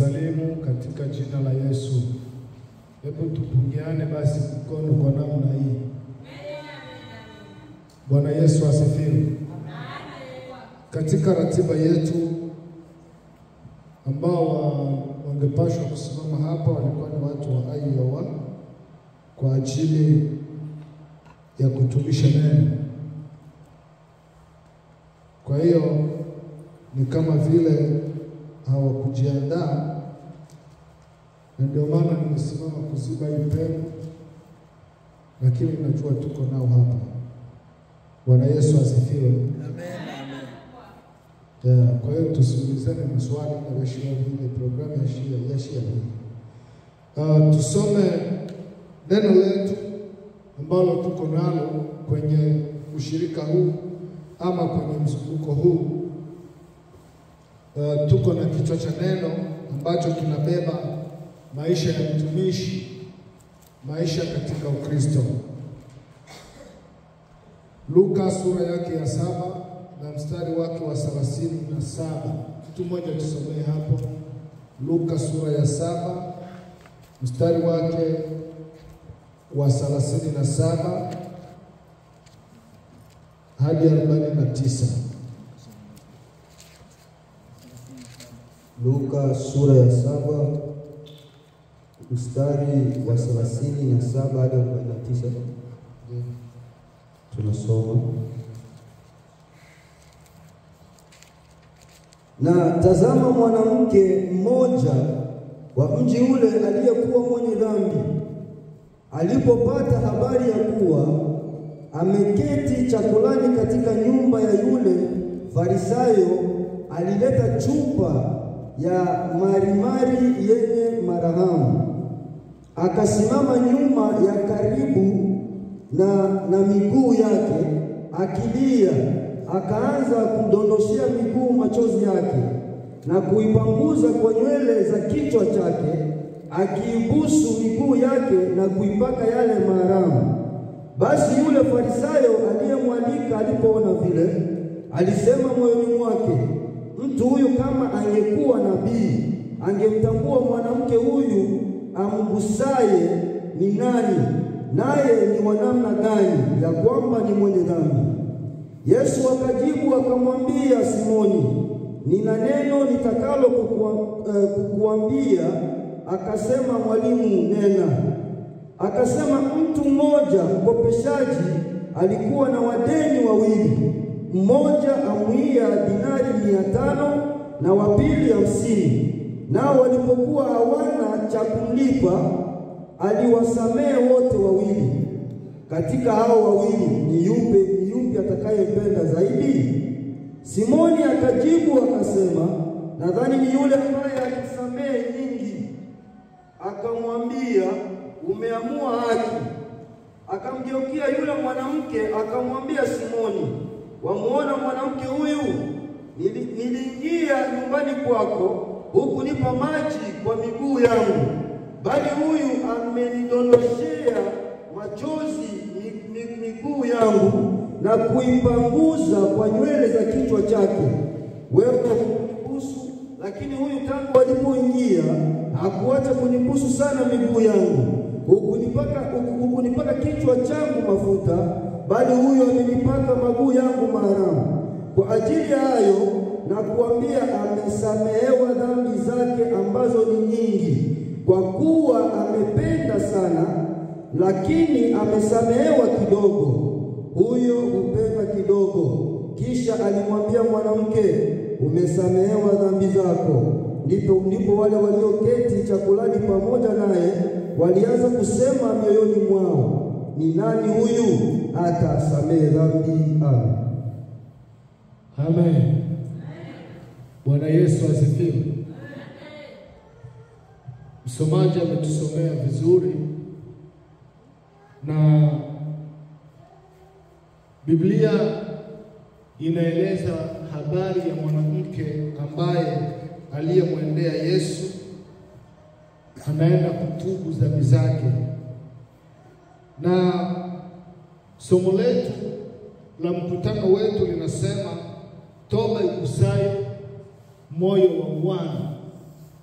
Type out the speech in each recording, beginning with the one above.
wasalimu katika jina la Yesu. Hebu tupungiane basi mkono kwa namna hii. Bwana Yesu asifiwe. Katika ratiba yetu ambao wangepashwa kusimama hapa walikuwa ni watu wa Iowa kwa ajili ya kutumisha neno. Kwa hiyo ni kama vile hawakujiandaa, na ndio maana nimesimama kuziba hii pengo, lakini najua tuko nao hapa. Bwana Yesu asifiwe. Amen. Kwa hiyo tusiulizane maswali na Yeshua vile programu ya Yeshua. Tusome neno letu ambalo tuko nalo kwenye ushirika huu ama kwenye mzunguko huu. Tuko na kichwa cha neno ambacho kinabeba maisha ya mtumishi, maisha katika Ukristo. Luka sura yake ya 7 na mstari wake wa 37. Mtu mmoja tusomee hapo. Luka sura ya 7 mstari wake wa 37 hadi 49. Luka sura ya 7 mstari wa 37 hadi 49. Tunasoma. Na tazama, mwanamke mmoja wa mji ule aliyekuwa mwenye dhambi alipopata habari ya kuwa ameketi chakulani katika nyumba ya yule Farisayo, alileta chupa ya marimari yenye marhamu, akasimama nyuma ya karibu na miguu yake akilia, akaanza kumdondoshea miguu machozi yake na kuipanguza kwa nywele za kichwa chake, akiibusu miguu yake na kuipaka yale marhamu. Basi yule Farisayo aliyemwalika alipoona vile, alisema moyoni mwake, mtu huyu kama angekuwa nabii, angemtambua mwanamke huyu amgusaye ni nani, naye ni wa namna gani, ya kwamba ni mwenye dhambi. Yesu akajibu akamwambia Simoni, nina neno nitakalo kukuambia. Akasema, mwalimu, nena. Akasema, mtu mmoja mkopeshaji alikuwa na wadeni wawili, mmoja amwia dinari 500 na wa pili 50. Nao walipokuwa hawana cha kumlipa, aliwasamehe wote wawili. Katika hao wawili ni yupi atakayempenda zaidi? Simoni akajibu akasema, nadhani ni yule ambaye alisamehe nyingi. Akamwambia, umeamua haki. Akamgeukia yule mwanamke akamwambia Simoni, wamuona mwanamke huyu? Niliingia nyumbani kwako, hukunipa maji kwa miguu yangu, bali huyu amenidondoshea machozi miguu yangu na kuipanguza kwa nywele za kichwa chake. Wewe kunibusu, lakini huyu tangu alipoingia hakuacha kunibusu sana miguu yangu. Hukunipaka kichwa changu mafuta, bali huyu amenipaka maguu yangu marhamu. Kwa ajili ya hayo na kuambia, amesamehewa dhambi zake ambazo ni nyingi, kwa kuwa amependa sana. Lakini amesamehewa kidogo, huyo hupenda kidogo. Kisha alimwambia mwanamke, umesamehewa dhambi zako. Ndipo wale walioketi chakulani pamoja naye walianza kusema mioyoni mwao, ni nani huyu hata asamehe dhambi? Amen. Amen. Bwana Yesu asifiwe. Msomaji ametusomea vizuri, na Biblia inaeleza habari ya mwanamke ambaye aliyemwendea Yesu, anaenda kutubu dhambi zake. Na somo letu la mkutano wetu linasema toba igusayo moyo wa Bwana.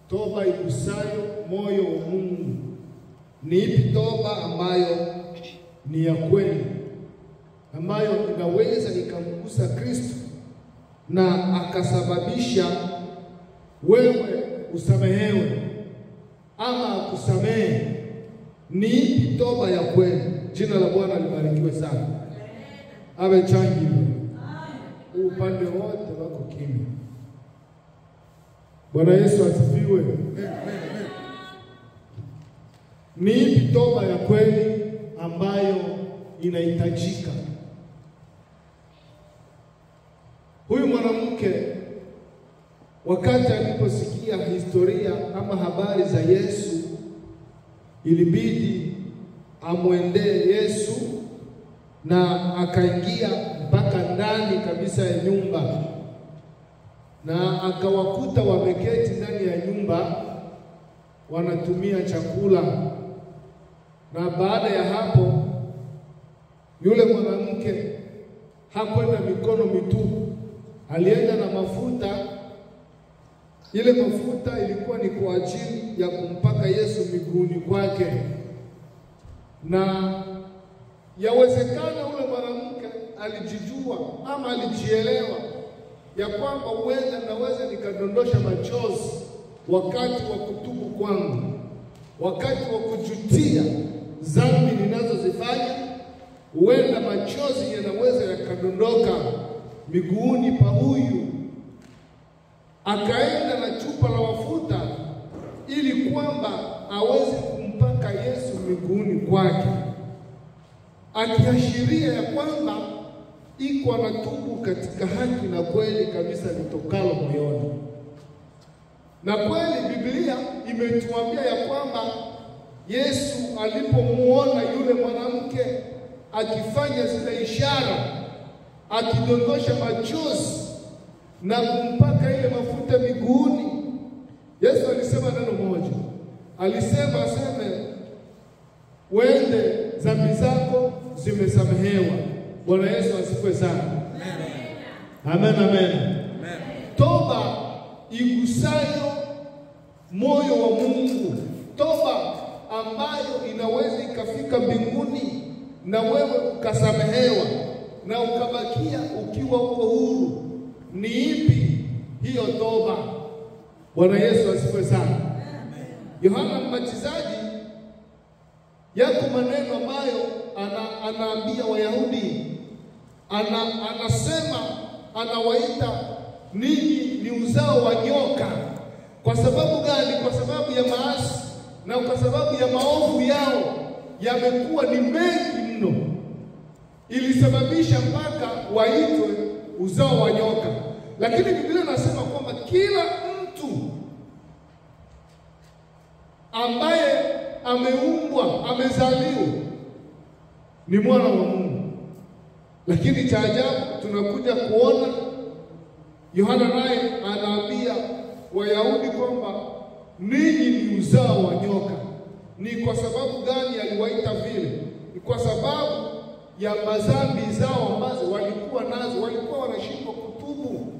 toba igusayo moyo wa Mungu. Ni ipi toba ambayo ni ya kweli, ambayo inaweza ikamgusa Kristo na akasababisha wewe usamehewe ama kusamehe? Ni ipi toba ya kweli? Jina la Bwana libarikiwe sana. Awe changi upande wote wako kimya. Bwana Yesu asifiwe. Ni ipi toba ya kweli ambayo inahitajika? Huyu mwanamke wakati aliposikia historia ama habari za Yesu, ilibidi amwendee Yesu na akaingia mpaka ndani kabisa ya nyumba, na akawakuta wameketi ndani ya nyumba wanatumia chakula. Na baada ya hapo, yule mwanamke hakwenda mikono mitupu, alienda na mafuta. Ile mafuta ilikuwa ni kwa ajili ya kumpaka Yesu miguuni kwake. Na yawezekana yule mwanamke alijijua ama alijielewa ya kwamba huenda naweza nikadondosha machozi wakati wa kutubu kwangu, wakati wa kujutia dhambi ninazozifanya, huenda machozi yanaweza yakadondoka miguuni pa huyu. Akaenda na chupa la mafuta ili kwamba aweze kumpaka Yesu miguuni kwake, akiashiria ya kwamba iko anatubu katika haki na kweli kabisa litokalo moyoni. Na kweli Biblia imetuambia ya kwamba Yesu alipomuona yule mwanamke akifanya zile ishara, akidondosha machozi na kumpaka ile mafuta miguuni, Yesu alisema neno moja. Alisema wende, dhambi zako zimesamehewa. Bwana Yesu asifiwe sana. Amen, amen, amen. Toba igusayo moyo wa Mungu, toba ambayo inaweza ikafika mbinguni na wewe ukasamehewa na ukabakia ukiwa uko huru. Ni ipi hiyo toba? Bwana Yesu asifiwe sana. Yohana Mbatizaji yako maneno ambayo anaambia Wayahudi, anasema, anawaita ninyi ni uzao wa nyoka. Kwa sababu gani? Kwa sababu ya maasi na kwa sababu ya maovu yao yamekuwa ni mengi mno, ilisababisha mpaka waitwe uzao wa nyoka. Lakini Biblia inasema kwamba kila mtu ambaye ameumbwa, amezaliwa, ni mwana wa Mungu. Lakini cha ajabu tunakuja kuona Yohana naye anaambia Wayahudi kwamba ninyi ni uzao wa nyoka. Ni kwa sababu gani aliwaita vile? Ni kwa sababu ya madhambi zao ambazo walikuwa nazo, walikuwa wanashindwa kutubu.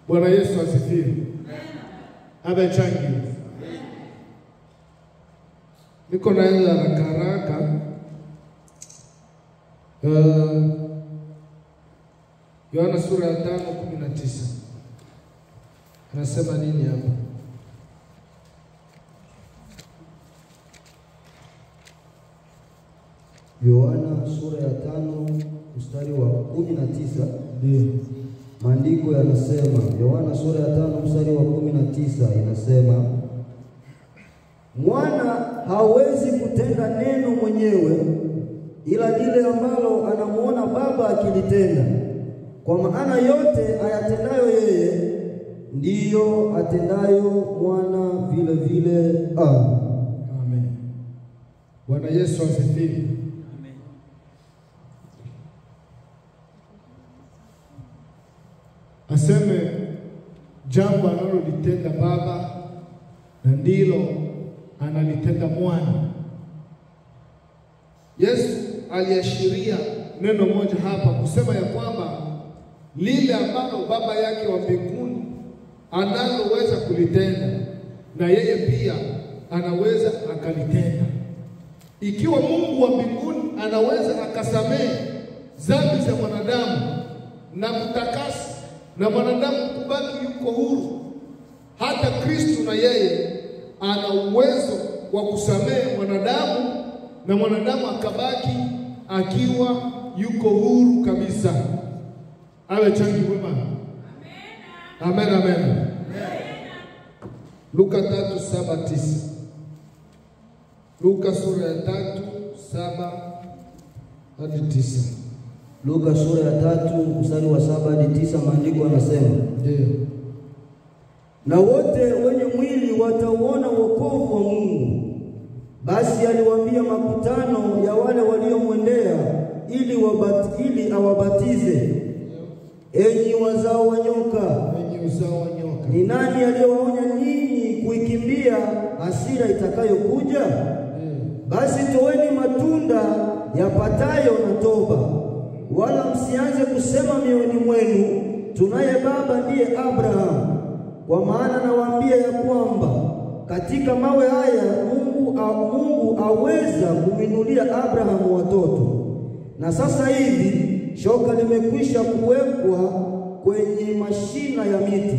Bwana Yesu asifiwe. Amen. Changi. Niko naenda haraka. Yohana sura ya 5:19. Anasema nini hapa? Yohana sura ya 5 mstari wa 19. Ndio. Maandiko yanasema, Yohana sura ya 5 mstari wa 19 inasema, mwana hawezi kutenda neno mwenyewe ila lile ambalo anamuona Baba akilitenda, kwa maana yote ayatendayo yeye ndiyo atendayo mwana vile vile. Amen. Bwana Yesu asifiwe. Amen. Aseme jambo analolitenda Baba na ndilo analitenda mwana. Yesu aliashiria neno moja hapa kusema ya kwamba lile ambalo Baba yake wa mbinguni analoweza kulitenda na yeye pia anaweza akalitenda. Ikiwa Mungu wa mbinguni anaweza akasamehe dhambi za mwanadamu na kutakasa na mwanadamu kubaki yuko huru, hata Kristo na yeye ana uwezo wa kusamehe mwanadamu na mwanadamu akabaki akiwa yuko huru kabisa. Awe changi wema. Amen, amen. Luka 3:7-9. Luka sura ya 3:7-9. Luka sura ya 3 mstari wa 7-9, maandiko yanasema, ndio, na wote wenye mwili watauona wokovu wa Mungu. Basi aliwaambia makutano ya wale waliomwendea ili awabatize, enyi wazao wa nyoka, ni nani aliyewaonya ninyi kuikimbia hasira itakayokuja? Basi toweni matunda yapatayo na toba, wala msianze kusema mioyoni mwenu, tunaye baba ndiye Abraham. Kwa maana nawaambia ya kwamba katika mawe haya Mungu aweza kuminulia Abrahamu watoto. Na sasa hivi shoka limekwisha kuwekwa kwenye mashina ya miti.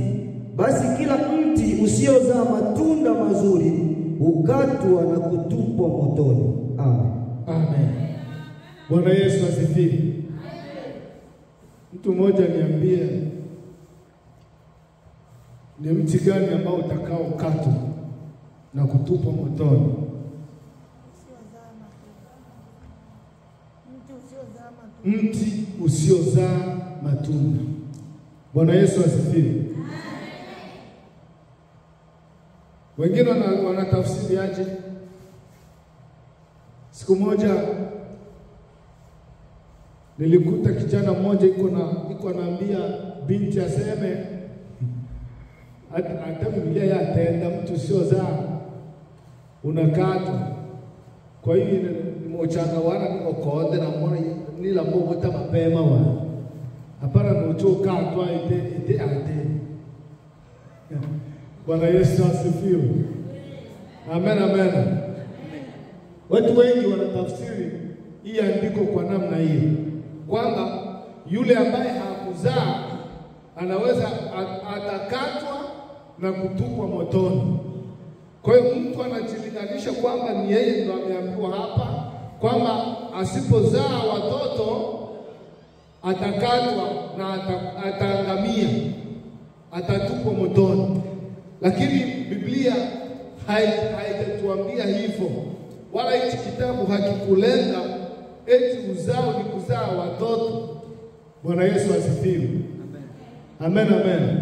Basi kila mti usiozaa matunda mazuri hukatwa na kutupwa motoni. Amen. Amen. Bwana Yesu asifiwe. Mtu mmoja niambie, ni mti gani ambao utakao katwa na kutupwa motoni? Mti usiozaa matunda. Bwana Yesu asifiwe. Wengine wanatafsiri aje? Siku moja nilikuta kijana mmoja iko anaambia binti aseme hata Biblia yatenda mtu usiozaa unakatwa. Kwa hiyo mochanga wana niko kode na mbona nila Mungu ta mapema wa hapana nochoka katwa ite ate. Bwana Yesu asifiwe. Amen, amen. Watu wengi wanatafsiri hii andiko kwa namna hiyo, kwamba yule ambaye hakuzaa anaweza atakatwa na kutupwa motoni. Kwa hiyo mtu anajilinganisha kwamba ni yeye ndo ameambiwa hapa kwamba asipozaa watoto atakatwa na ataangamia, atatupwa motoni. Lakini Biblia haijatuambia hivyo, wala hichi kitabu hakikulenga eti uzao ni kuzaa watoto. Bwana Yesu asifiwe. Amen, amen.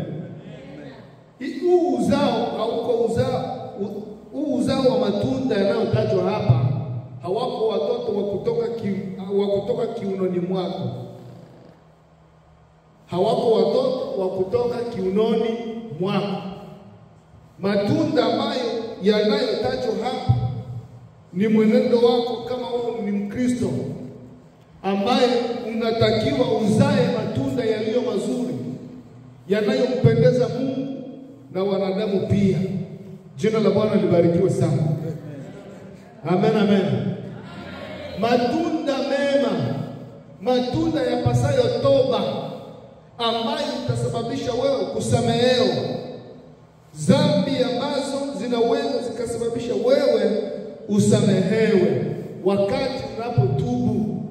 Huu uzao hauko uzao wa matunda yanayotajwa hapa. Hawako watoto wa kutoka kiunoni mwako. Hawako watoto wa kutoka kiunoni mwako. Matunda ambayo yanayotajwa hapa ni mwenendo wako kama wewe ni Mkristo, ambaye unatakiwa uzae matunda yaliyo mazuri yanayompendeza Mungu na wanadamu pia. Jina la Bwana libarikiwe sana. Amen, amen. Matunda mema, matunda yapasayo toba, ambayo itasababisha wewe kusamehewa dhambi ambazo zinaweza zikasababisha wewe usamehewe wakati unapotubu.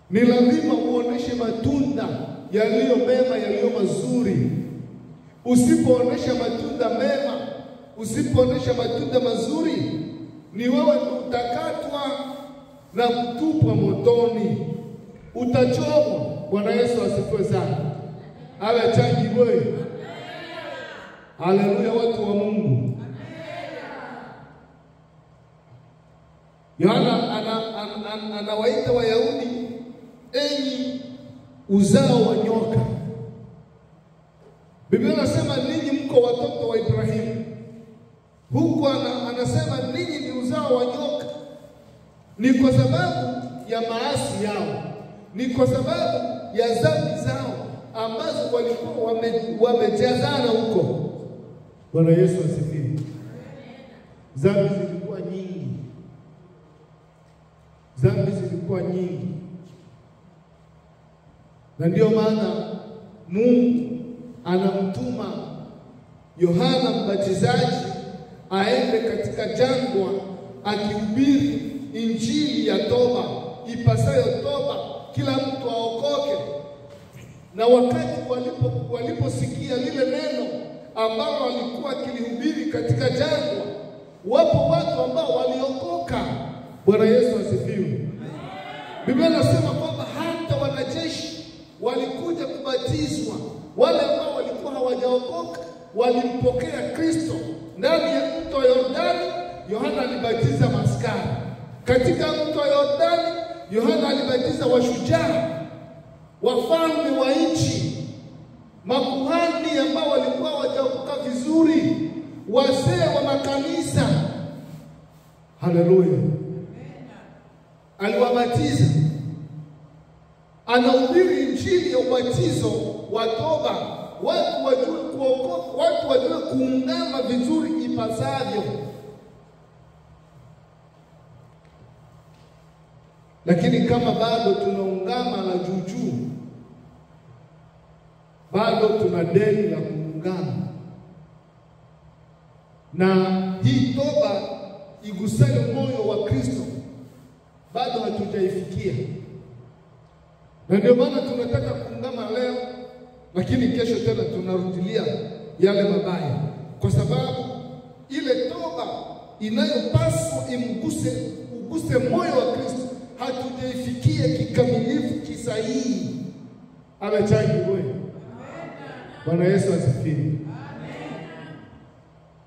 Ni lazima uoneshe matunda yaliyo mema, yaliyo mazuri. Usipoonesha matunda mema, usipoonesha matunda mazuri, ni wewe utakatwa na kutupwa motoni, utachomwa. Bwana Yesu asifiwe sana. Awe changi wewe. Haleluya, watu wa Mungu. Yohana anawaita Wayahudi enyi uzao wa nyoka. Biblia inasema ninyi mko watoto wa Ibrahimu. Huku anasema ninyi ni uzao wa nyoka. Ni kwa sababu ya maasi yao, ni kwa sababu ya dhambi zao ambazo walikuwa wamejazana huko. Bwana Yesu asifiwe. Dhambi zilikuwa nyingi. Na ndio maana Mungu anamtuma Yohana Mbatizaji aende katika jangwa akihubiri injili ya toba, ipasayo toba, kila mtu aokoke. Na wakati waliposikia lile neno ambalo alikuwa akilihubiri katika jangwa, wapo watu ambao waliokoka. Bwana Yesu asifiwe. Biblia inasema kwamba hata wanajeshi walikuja kubatizwa. Wale ambao walikuwa hawajaokoka walimpokea Kristo. Ndani ya mto Yordani, Yohana alibatiza maskari. Katika mto Yordani, Yohana alibatiza washujaa, wafalme wa nchi, makuhani ambao walikuwa hawajaokoka vizuri, wazee wa makanisa. Haleluya. Aliwabatiza. Anahubiri injili ya ubatizo wa toba. Watu wajue kuokoka, watu wajue kuungama vizuri ipasavyo. Lakini kama bado tunaungama la juujuu, bado tuna deni la kuungama. Na hii toba igusayo moyo wa Kristo bado hatujaifikia. Na ndio maana tunataka kuungama leo, lakini kesho tena tunarudilia yale mabaya, kwa sababu ile toba inayopaswa uguse moyo wa Kristo hatujaifikia kikamilifu, kisahihi. Amechangi wewe. Bwana Yesu asifiwe.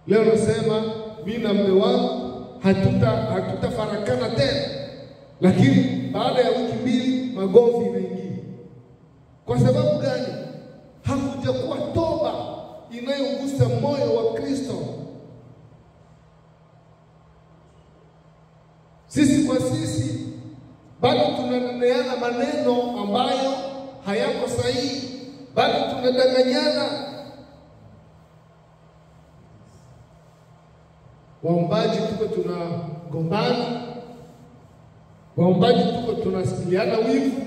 Leo nasema mimi na mume wangu hatutafarakana tena, lakini baada ya wiki mbili magomvi inaingia. Kwa sababu gani? Hakujakuwa toba inayogusa moyo wa Kristo. Sisi kwa sisi bado tunaneneana maneno ambayo hayako sahihi, bado tunadanganyana. Waombaji tuko tunagombana, waombaji tuko tunasiliana wivu,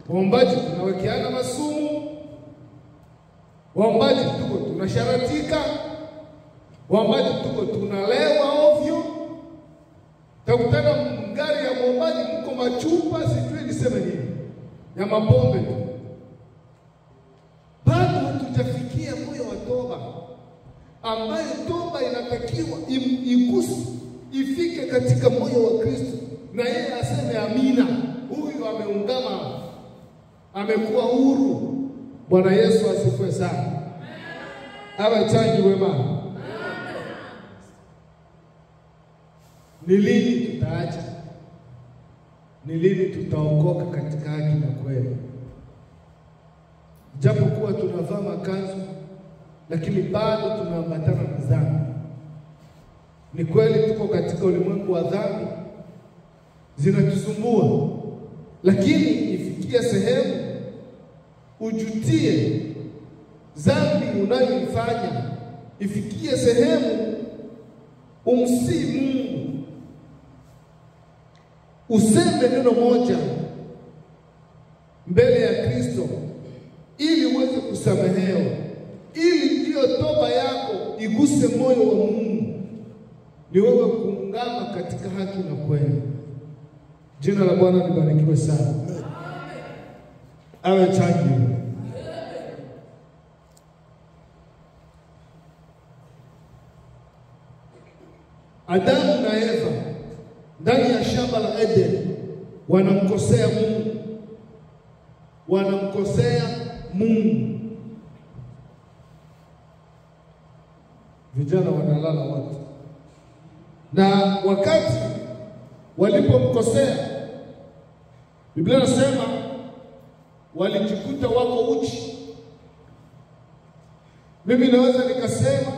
waombaji tunawekeana masumu, waombaji tuko tunasharatika, waombaji tuko tunalewa ovyo. Takutana mgari ya mwombaji mko machupa, sijui niseme nini, ya mapombe tu. Bado hatujafikia moyo wa toba, ambayo toba inatakiwa iguse, ifike katika moyo wa Kristo, na yeye aseme amina, huyu ameungama, amekuwa huru. Bwana Yesu asifiwe sana. Awe changi wema. Ni lini tutaacha? Ni lini tutaokoka katika haki na kweli? Japo kuwa tunavaa makanzu, lakini bado tunaambatana na dhambi. Ni kweli tuko katika ulimwengu wa dhambi, zinatusumbua, lakini ifikia sehemu ujutie dhambi unayoifanya. Ifikie sehemu umsii Mungu, useme neno moja mbele ya Kristo ili uweze kusamehewa, ili ndiyo toba yako iguse moyo wa Mungu, ni wewe kuungama katika haki na kweli. Jina la Bwana libarikiwe sana. Awe changi. Adamu na Eva ndani ya shamba la Eden wanamkosea Mungu. Wanamkosea Mungu. Vijana wanalala wote. Na wakati walipomkosea, Biblia inasema walijikuta wako uchi. Mimi naweza nikasema,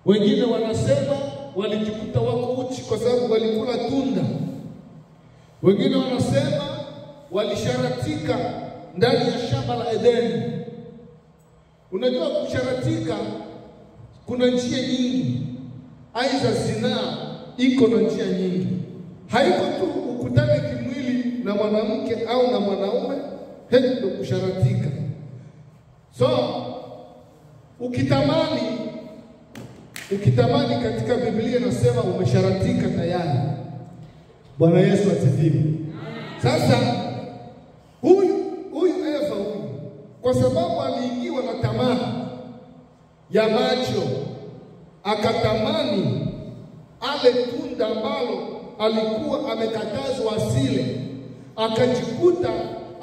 wengine wanasema walijikuta wako uchi kwa sababu walikula tunda. Wengine wanasema walisharatika ndani ya shamba la Edeni. Unajua kusharatika kuna njia nyingi. aidha zinaa iko na njia nyingi. Haiko tu ukutane kimwili na mwanamke au na mwanaume ndio kusharatika. So ukitamani katika Biblia inasema umesharatika tayari. Bwana Yesu asifiwe. Sasa huyu Eva kwa sababu aliingiwa na tamaa ya macho, akatamani ale tunda ambalo alikuwa amekatazwa asile, akajikuta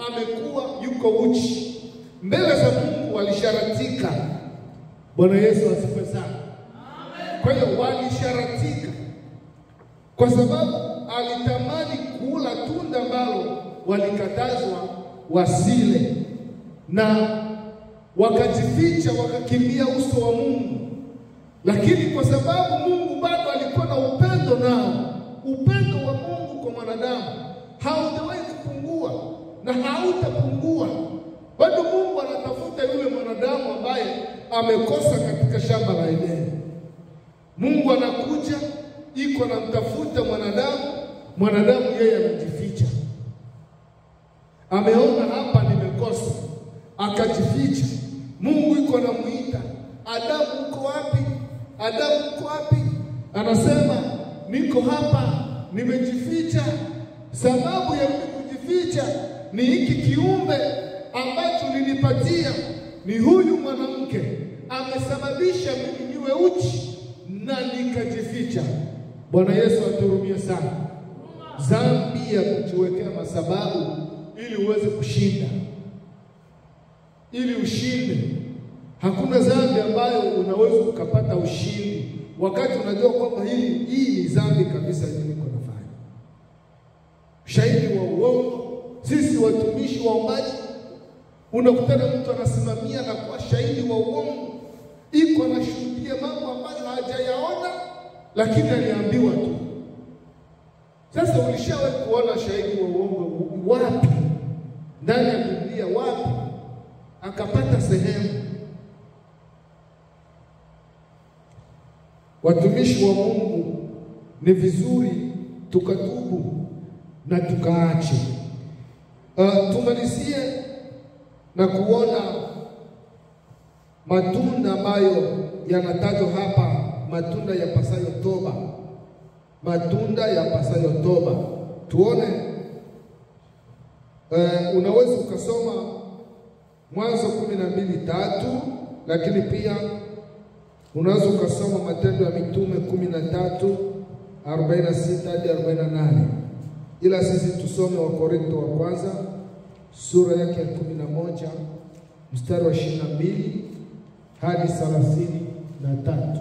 amekuwa yuko uchi mbele za Mungu. Walisharatika. Bwana Yesu asifiwe sana. Amen. Kwa hiyo walisharatika kwa sababu alitamani kula tunda ambalo walikatazwa wasile, na wakajificha, wakakimbia uso wa Mungu. Lakini kwa sababu Mungu bado alikuwa na upendo nao, upendo wa Mungu kwa mwanadamu haujawahi kupungua na hautapungua. Bado Mungu anatafuta yule mwanadamu ambaye amekosa katika shamba la Edeni. Mungu anakuja, iko anamtafuta mwanadamu yeye anajificha. Ameona hapa nimekosa, akajificha. Mungu iko anamuita, Adamu uko wapi? Adamu uko wapi? Anasema niko hapa, nimejificha. Sababu ya kujificha ni hiki kiumbe ambacho nilipatia, ni huyu mwanamke amesababisha mimi niwe uchi na nikajificha. Bwana Yesu aturumie sana. Dhambi ya kujiwekea masababu ili uweze kushinda, ili ushinde. Hakuna dhambi ambayo unaweza ukapata ushindi wakati unajua kwamba hii ni dhambi kabisa niko nafanya. Shahidi wa uongo, sisi watumishi waombaji, unakutana mtu anasimamia na kuwa shahidi wa uongo, iko anashuhudia mambo ambayo hajayaona lakini aliambiwa tu. Sasa ulishawahi kuona shahidi wa uongo wapi? Ndani ya Biblia wapi? Akapata sehemu. Watumishi wa Mungu, ni vizuri tukatubu na tukaache. Tumalizie na kuona matunda ambayo yanatajwa hapa, matunda ya pasayo toba. Matunda ya pasayo toba. Tuone, unaweza ukasoma Mwanzo 12:3, lakini pia unaweza ukasoma Matendo ya Mitume 13:46 hadi 48. Ila sisi tusome Wakorintho wa kwanza sura yake ya 11 mstari wa 22 hadi 33.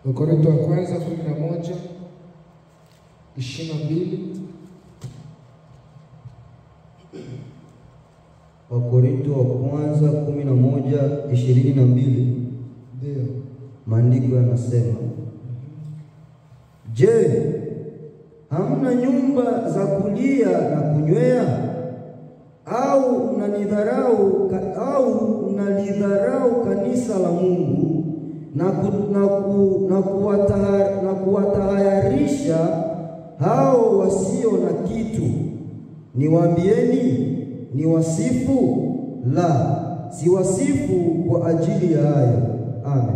Wakorintho wa kwanza 11:22. Wakorintho wa kwanza 11:22. Ndio. Maandiko yanasema, je, hamna nyumba za kulia na kunywea? Au mnalidharau kanisa la Mungu na kuwatahayarisha hao wasio na kitu? Niwaambieni, ni wasifu? La, si wasifu kwa ajili ya hayo. Amen.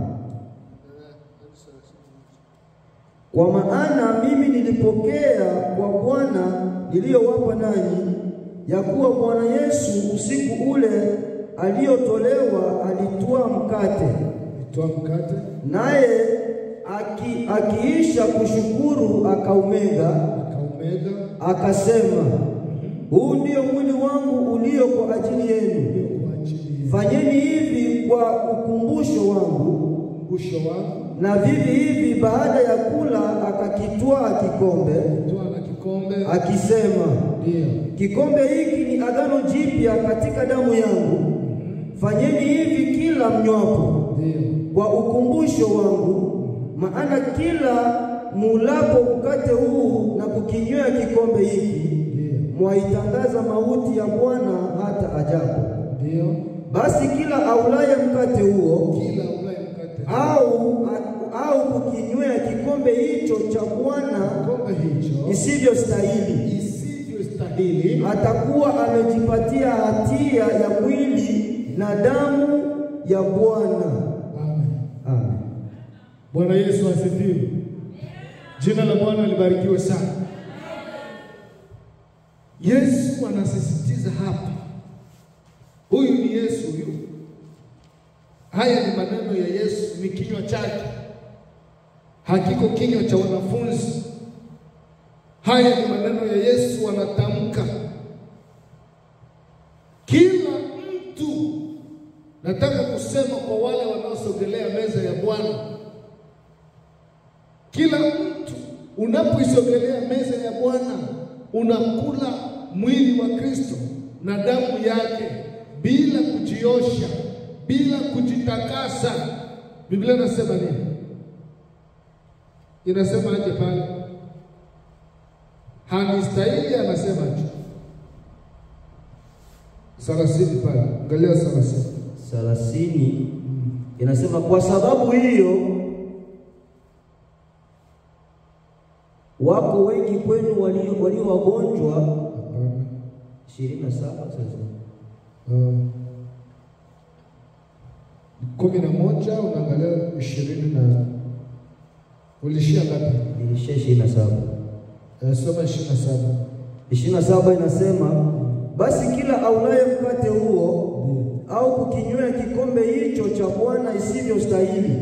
Kwa maana mimi nilipokea kwa Bwana niliyowapa nanyi, ya kuwa Bwana Yesu usiku ule aliotolewa alitwaa mkate, naye akiisha kushukuru akaumega, akasema, huu ndio mwili wangu ulio kwa ajili yenu. Fanyeni hivi kwa ukumbusho wangu. Na vivi hivi baada ya kula akakitwaa kikombe, akisema, kikombe hiki ni agano jipya katika damu yangu. Fanyeni hivi kila mnywapo kwa ukumbusho wangu. Maana kila mulapo mkate huu na kukinywea kikombe hiki, mwaitangaza mauti ya Bwana hata ajapo. Ndio. Basi kila aulaye mkate huo, Kila aulaye mkate au kukinywea kikombe hicho cha Bwana kikombe hicho isivyostahili, atakuwa amejipatia hatia ya mwili na damu ya Bwana. Amen. Amen. Bwana Yesu asifiwe. Jina la Bwana libarikiwe sana. Yesu anasisitiza hapa. Huyu ni Yesu huyu. Haya ni maneno ya Yesu, ni kinywa chake. Hakiko kinywa cha wanafunzi. Haya ni maneno ya Yesu anatamka. Kila mtu, nataka kusema kwa wale wanaosogelea meza ya Bwana, kila mtu unapoisogelea meza ya Bwana unakula mwili wa Kristo na damu yake bila kujiosha, bila kujitakasa. Biblia inasema nini? Inasema aje pale? Hanistahili, anasema aje? 30 pale. Angalia 30 inasema, kwa sababu hiyo wako wengi kwenu walio wagonjwa. 27 sasa. 11 unaangalia 20 na ulishia ngapi? Nilishia 27. Soma 27. 27 inasema, basi kila aulaye mkate huo au kukinywea kikombe hicho cha Bwana isivyostahili,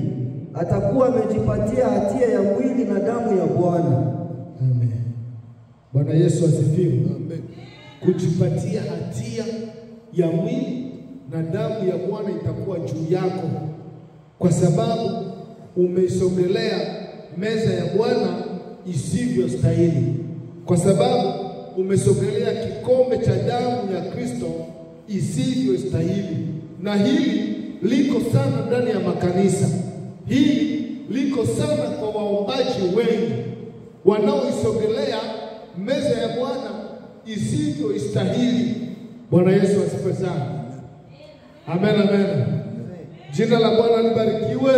atakuwa amejipatia hatia ya mwili na damu ya Bwana. Amen. Bwana Yesu asifiwe. Amen. Kujipatia hatia ya mwili na damu ya Bwana itakuwa juu yako, kwa sababu umeisogelea meza ya Bwana isivyostahili, kwa sababu umesogelea kikombe cha damu ya Kristo isivyostahili. Na hili liko sana ndani ya makanisa. Hili liko sana kwa waombaji wengi wanaoisogelea meza ya Bwana isivyostahili. Bwana Yesu asifiwe sana. Amen, amen. Jina la Bwana libarikiwe.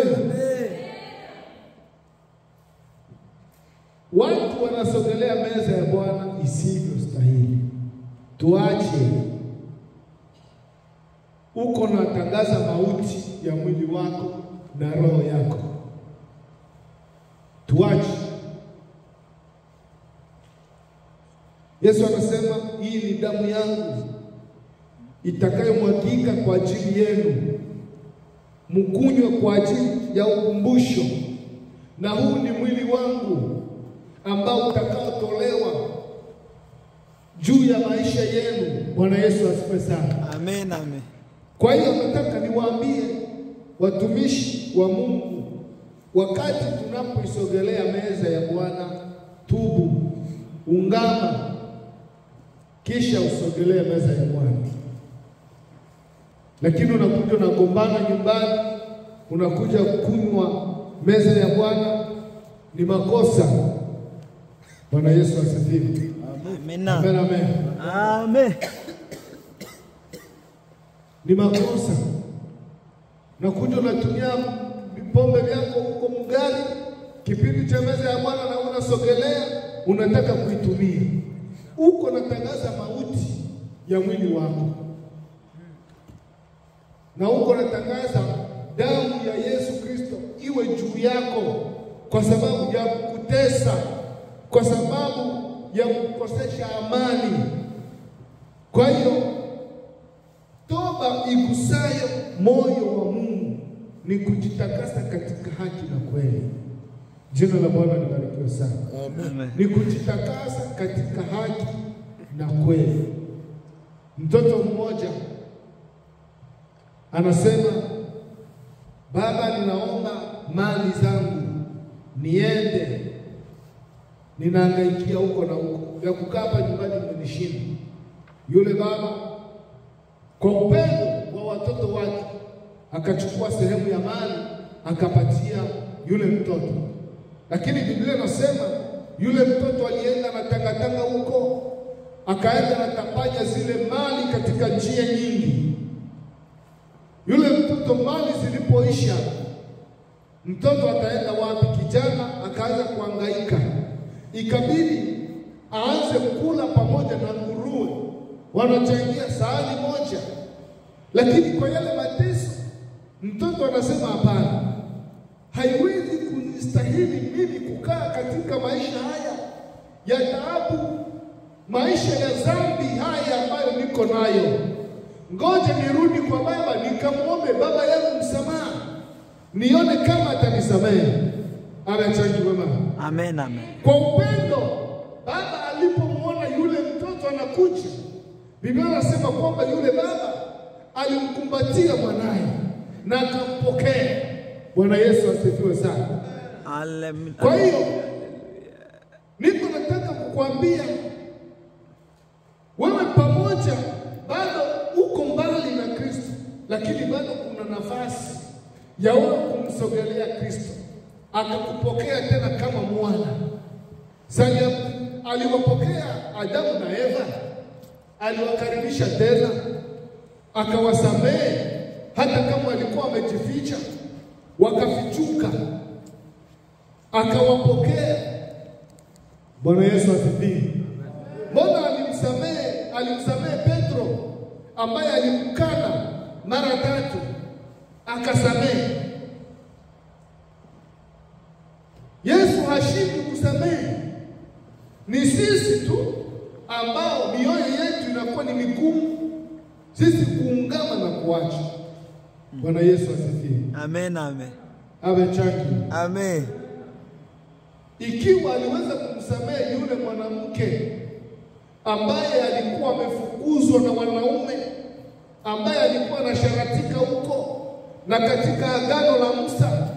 Watu wanasogelea meza ya Bwana isivyostahili. Tuache. Uko na tangaza mauti ya mwili wako na roho yako. Tuache. Yesu anasema, hii ni damu yangu itakayomwagika kwa ajili yenu, mkunywe kwa ajili ya ukumbusho, na huu ni mwili wangu ambao utakaotolewa juu ya maisha yenu. Bwana Yesu asifiwe sana. Amen, amen. Kwa hiyo nataka niwaambie watumishi wa Mungu, wakati tunapoisogelea meza ya Bwana, tubu, ungama, kisha usogelee meza ya Bwana. Lakini unakuja unagombana nyumbani, unakuja kunywa meza ya Bwana, ni makosa. Bwana Yesu asifiwe. Amen. Amen, amen. Amen. Ni makosa. Unakuja unatumia vipombe vyako huko mgari, kipindi cha meza ya Bwana, na unasogelea, unataka kuitumia. Uko natangaza mauti ya mwili wako, na uko natangaza damu ya Yesu Kristo iwe juu yako, kwa sababu ya kukutesa, kwa sababu ya kukosesha amani. Kwa hiyo toba igusayo moyo wa Mungu ni kujitakasa katika haki na kweli. Jina la Bwana libarikiwe sana. Amen. Ni kujitakasa katika haki na kweli. Mtoto mmoja anasema, baba, ninaomba mali zangu niende, ninahangaikia huko na huko, ya kukaa hapa nyumbani imenishinda. Yule baba kwa upendo wa watoto wake akachukua sehemu ya mali akapatia yule mtoto. Lakini Biblia inasema yule mtoto alienda na tangatanga huko, akaenda na tapanya zile mali katika njia nyingi. Yule mtoto mali zilipoisha, mtoto ataenda wapi? Kijana akaanza kuhangaika, ikabidi aanze kula pamoja na nguruwe, wanachangia sahani moja. Lakini kwa yale mateso, mtoto anasema hapana, haiwezi kunistahili mimi kukaa katika maisha haya ya taabu, maisha ya dhambi haya ambayo niko nayo. Ngoja nirudi kwa baba nikamwombe baba yangu msamaha, nione kama atanisamehe. Anachangiwa mama. Amen, amen. Kwa upendo, baba alipomwona yule mtoto anakuja, Biblia inasema kwamba yule baba alimkumbatia mwanae na akampokea. Bwana Yesu asifiwe sana. Kwa hiyo niko nataka kukuambia wewe pamoja bado uko mbali na Kristo, lakini bado kuna nafasi ya wewe kumsogelea Kristo akakupokea tena kama mwana. Sasa aliwapokea Adamu na Eva, aliwakaribisha tena, akawasamehe hata kama walikuwa wamejificha, wakafichuka, akawapokea. Bwana Yesu asifiwe. Mbona alimsamehe Petro ambaye alimkana mara 3, akasamehe. Yesu hashindi kusamehe. Ni sisi tu ambao mioyo yetu inakuwa ni migumu sisi kuungama na kuacha. Bwana Yesu asifiwe. Amen, amen. Amechangi. Amen. Ikiwa aliweza kumsamehe yule mwanamke ambaye alikuwa amefukuzwa na wanaume, ambaye alikuwa anasharatika huko, na katika agano la Musa,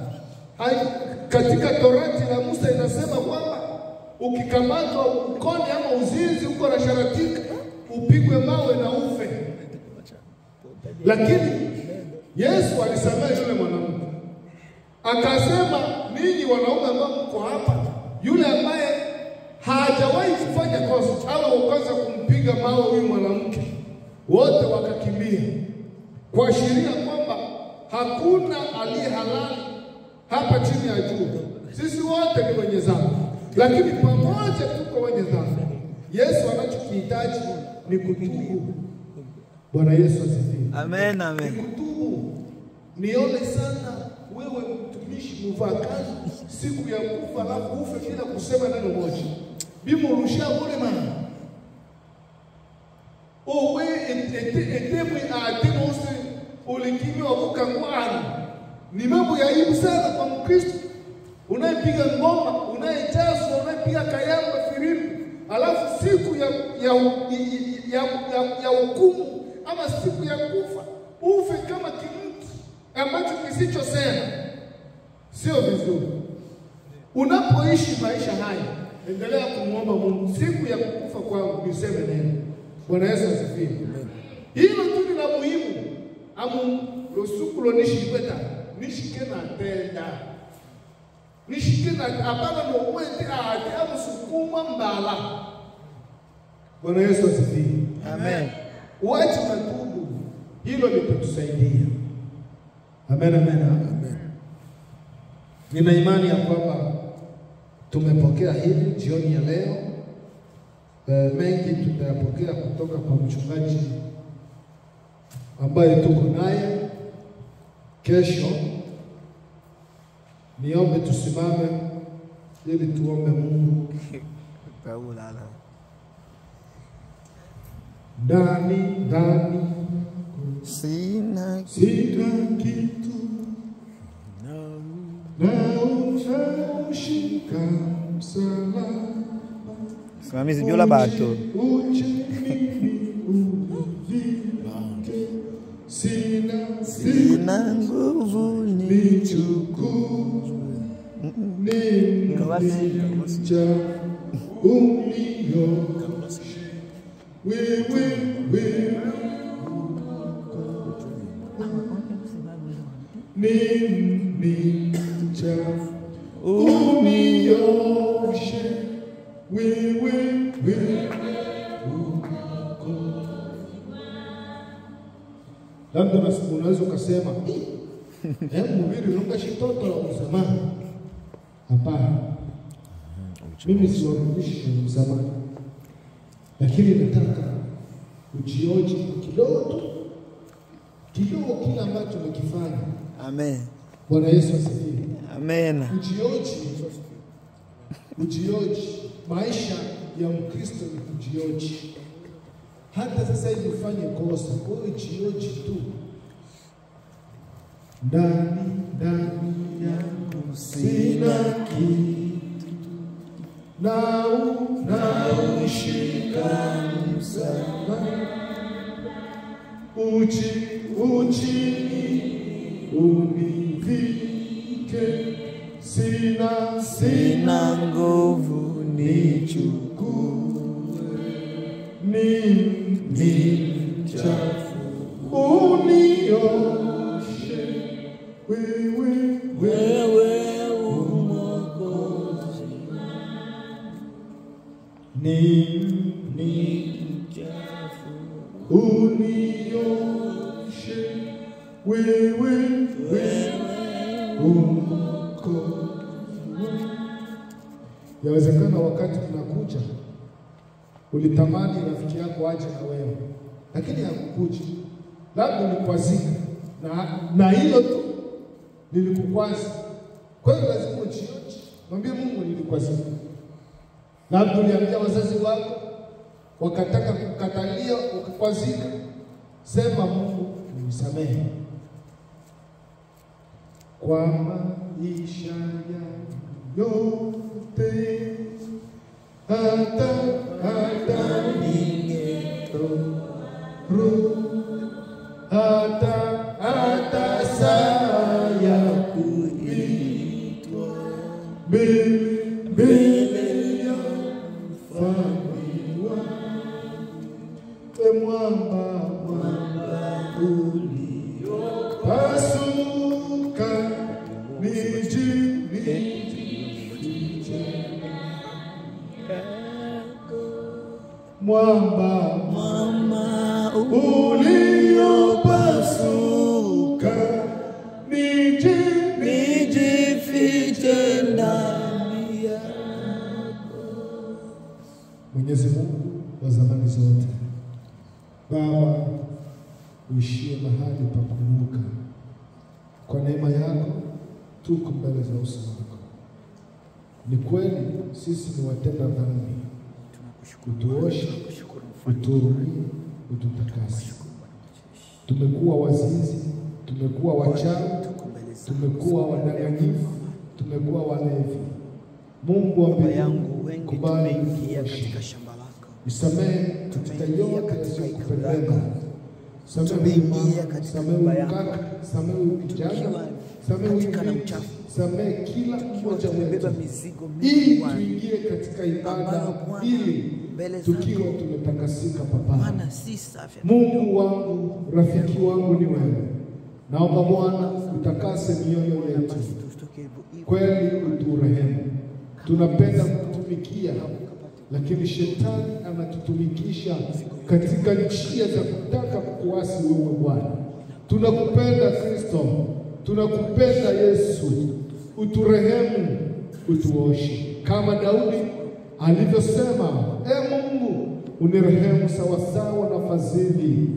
katika Torati la Musa inasema kwamba ukikamatwa ukoni ama uzinzi huko na sharatika, upigwe mawe na ufe. Lakini Yesu alisamehe yule mwanamke, akasema ninyi wanaume ambao mko hapa, yule ambaye hajawahi kufanya kosa au ukaanza kumpiga mawe huyu mwanamke, wote wakakimbia, kuashiria kwamba hakuna aliye halali hapa chini ya jua. Sisi wote ni wenye dhambi, lakini pamoja tuko wenye dhambi. Yesu anachokihitaji ni kutubu. Bwana Yesu asifiwe. Amen, amen. Kutubu. Nione sana wewe mtumishi mvakazi siku ya kufa alafu ufe bila kusema neno moja. Bimurusha bure mana. Owe etemwe atemose ulikimya ukangwana. Ni mambo ya aibu sana kwa Mkristo. Unayepiga ngoma, unayechezwa, unayepiga kayamba firimbi, alafu siku ya hukumu ama siku ya kufa ufe kama kimtu ambacho kisichosema. Sio vizuri. Unapoishi maisha haya, endelea kumwomba Mungu, siku ya kukufa kwangu niseme neno. Bwana Yesu asifiwe. Hilo tu ni la muhimu. Amu losukulo nishikweta, nishike na tenda. Nishike na abana no kwete ati amusukuma mbala. Bwana Yesu asifiwe. Amen. Uache matubu. Hilo litatusaidia. Amen, amen, amen. Nina imani ya kwamba tumepokea hili jioni ya leo. Mengi tutayapokea kutoka kwa mchungaji ambaye tuko naye. Kesho niombe tusimame ili tuombe Mungu. Ndani Sina kitu na ushika msalaba. Simamizi viola bato. Sina nguvu nichukue. Ninja uniyo. Wewe ninja uniyoshe. Wewe Labda unaweza ukasema, mhubiri lunga shitoto la msamaha. Hapana. Mimi siwarudishi kwenye msamaha. Lakini nataka ujioje kidogo tu. Kidogo kile ambacho umekifanya. Amen. Bwana Yesu asifiwe. Amen. Ujioje. Maisha ya Mkristo ni kujioje. Hata sasa hivi ufanye kosa, wewe ujioje tu. Ndani yangu sina kitu, na ushika msalaba, univike, sina nguvu nichukue, ni mchafu unioshe, wewe Mwokozi, ni mchafu unioshe, wewe Mwokozi. Yawezekana wakati unakuja ulitamani rafiki yako aje na wewe, lakini hakukuja. Labda ulikwazika na hilo tu lilikukwaza. Kwa hiyo lazima ujioje. Mwambie Mungu nilikwazika. Labda uliambia wazazi wako wakataka kukatalia ukakwazika. Sema Mungu unisamehe. Kwa maisha yote hata hata saa ya kuitwa mbele ya mfalme wangu, mwamba uliopasuka, mwamba uliopasuka, nijifiche ndani yako. Mwenyezi Mungu wa zamani zote, Baba uishie mahali pa kuinuka, kwa neema yako tuko mbele za uso wako. Ni kweli sisi ni watenda dhambi, utuoshe, uturumie, ututakase. Tumekuwa wazinzi, tumekuwa wachawi, tumekuwa wadanganyifu, tumekuwa walevi. Mungu wa mbinguni, kubali katika shamba lako. Nisamehe katika yote yasiyokupendeza. Samehe mama, samehe kaka, samehe kijana, samehe uchafu, samehe kila mmoja wetu, ili tuingie katika ibada, ili tukiwa tumetakasika. Papa Mungu wangu, rafiki wangu ni wewe. Naomba Bwana utakase mioyo yetu, kweli uturehemu. Tunapenda kutumikia, lakini shetani anatutumikisha katika njia za kutaka kukuasi wewe Bwana. Tunakupenda Kristo, tunakupenda Yesu. Uturehemu, utuoshe kama Daudi alivyosema, Mungu unirehemu sawasawa na fadhili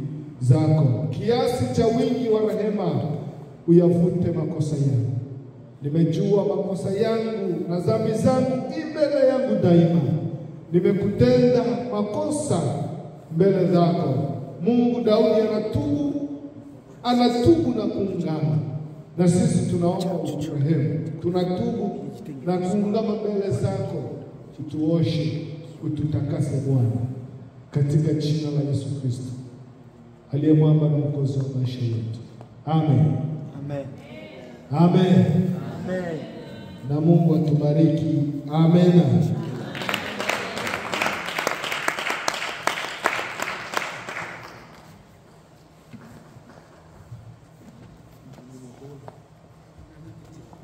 zako, kiasi cha wingi wa rehema uyavute makosa yangu. Nimejua makosa yangu na dhambi zangu mbele yangu daima. Nimekutenda makosa mbele zako. Mungu, Daudi anatubu na kuungama. Na sisi tunaomba uturehemu. Tunatubu na kuungama mbele zako. Tutuoshe, ututakase Bwana, katika jina la Yesu Kristo, aliye mwamba na mwokozi wa maisha yetu. Amen. Amen. Amen. Amen. Na Mungu atubariki. Amen.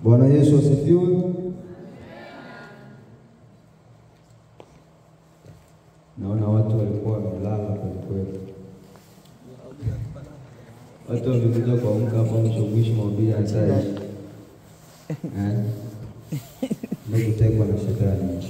Bwana Yesu asifiwe. Naona watu walikuwa wamelala kwa kweli. Watu wamekuja kuamka hapo mwisho mahubiri hatari. Ndio kutengwa na shetani.